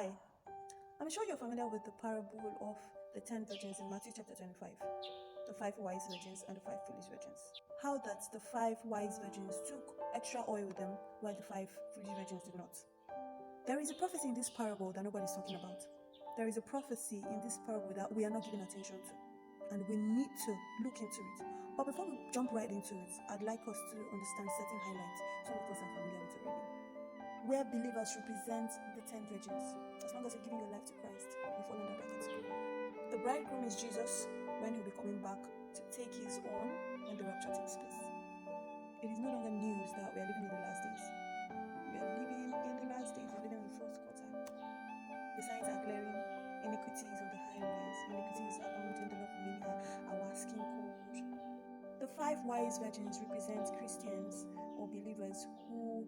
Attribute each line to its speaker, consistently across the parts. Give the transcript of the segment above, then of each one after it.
Speaker 1: Hi, I'm sure you're familiar with the parable of the 10 virgins in Matthew chapter 25, the 5 wise virgins and the 5 foolish virgins. How that the 5 wise virgins took extra oil with them while the 5 foolish virgins did not. There is a prophecy in this parable that nobody's talking about. There is a prophecy in this parable that we are not giving attention to, and we need to look into it. But before we jump right into it, I'd like us to understand certain highlights some of us are familiar with already. Where believers represent the 10 virgins. As long as you're giving your life to Christ, you fall under that category. The bridegroom is Jesus when he'll be coming back to take his own when the rapture takes place. It is no longer news that we are living in the last days. We are living in the last days. We're living in the fourth quarter. The signs are glaring. Iniquities on the high rise. Iniquities abounding. The love of many are asking cold. The 5 wise virgins represent Christians or believers who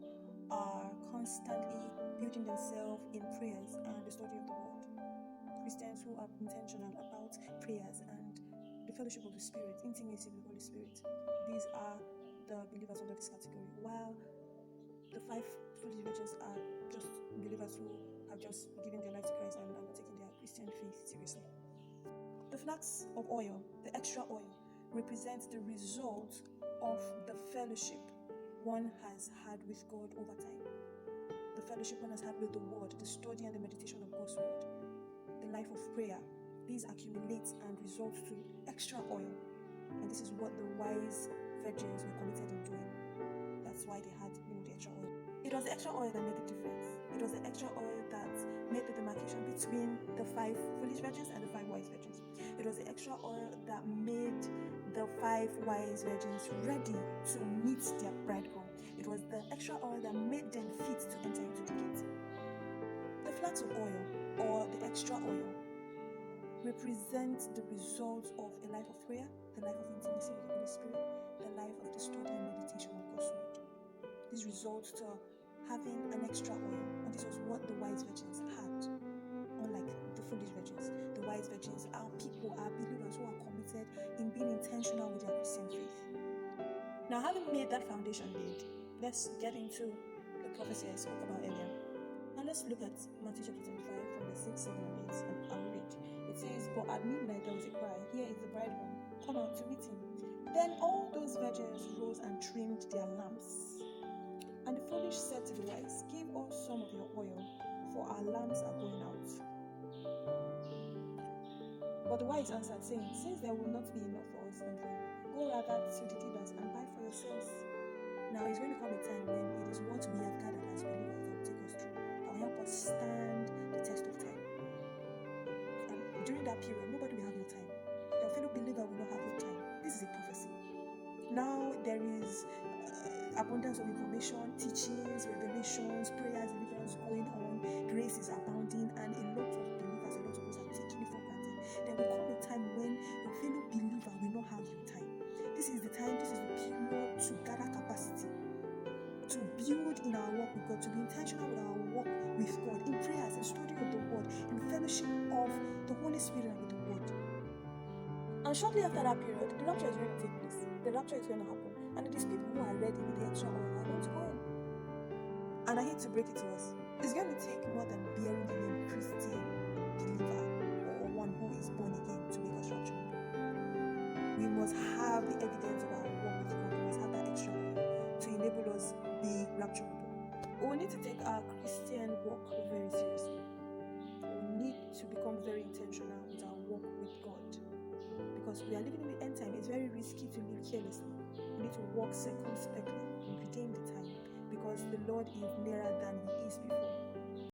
Speaker 1: are constantly building themselves in prayers and the study of the word. Christians who are intentional about prayers and the fellowship of the Spirit, intimacy with the Holy Spirit. These are the believers under this category, while the 5 foolish virgins are just believers who have just given their life to Christ and are not taking their Christian faith seriously. The flask of oil, the extra oil, represents the result of the fellowship one has had with God over time. The fellowship one has had with the Word, the study and the meditation of God's Word, the life of prayer. These accumulate and result to extra oil. And this is what the wise virgins were committed in doing. That's why they had the extra oil. It was the extra oil that made the difference. It was the extra oil that made the demarcation between the 5 foolish virgins and the 5 wise virgins. It was the extra oil that made the 5 wise virgins ready to meet their bridegroom. It was the extra oil that made them fit to enter into the gate. The flask of oil, or the extra oil, represents the result of a life of prayer, the life of intimacy with the Holy Spirit, the life of the study and meditation of God's Word. This results to having an extra oil, and this was what the wise virgins had, unlike the foolish virgins. The wise virgins are people, are believers who are committed in being intentional with their Christian faith. Now, having made that foundation laid, let's get into the prophecy I spoke about earlier. Now let's look at Matthew chapter 25 from verse 6, 7, and 8, and I'll read. It says, "But at midnight there was a cry, 'Here is the bridegroom, come out to meet him.' Then all those virgins rose and trimmed their lamps. And the foolish said to the wise, 'Give us some of your oil, for our lamps are going out.' But the wise answered, saying, 'Since there will not be enough for us and for you, go rather to the dealers and buy for yourselves.' Now it's going to come a time when it is what we have gathered as believers that will take us through, that will help us stand the test of time. And during that period, nobody will have your time. Your fellow believer will not have your time. This is a prophecy. Now there is abundance of information, teachings, revelations, prayers, deliverance going on. Grace is abounding, and a lot of believers, a lot of us are taking it for granted. There will come a time when your fellow believer will not have your time. This is the time, this is the period to gather capacity, to build in our walk with God, to be intentional with our walk with God, in prayers, in study of the Word, in fellowship of the Holy Spirit and with the Word. And shortly after that period, the rapture is going to take place. The rapture is going to happen. And it is people who are ready with the extra oil are going to go in. And I hate to break it to us. It's going to take more than bearing the name Christian believer or one who is born again to make us rapturable. We must have the evidence of our walk with God. We must have that extra oil to enable us be rapturable. We need to take our Christian walk very seriously. We need to become very intentional with our walk with God. Because we are living in the end time, it's very risky to live carelessly. We need to walk circumspectly and redeem the time, because the Lord is nearer than He is before.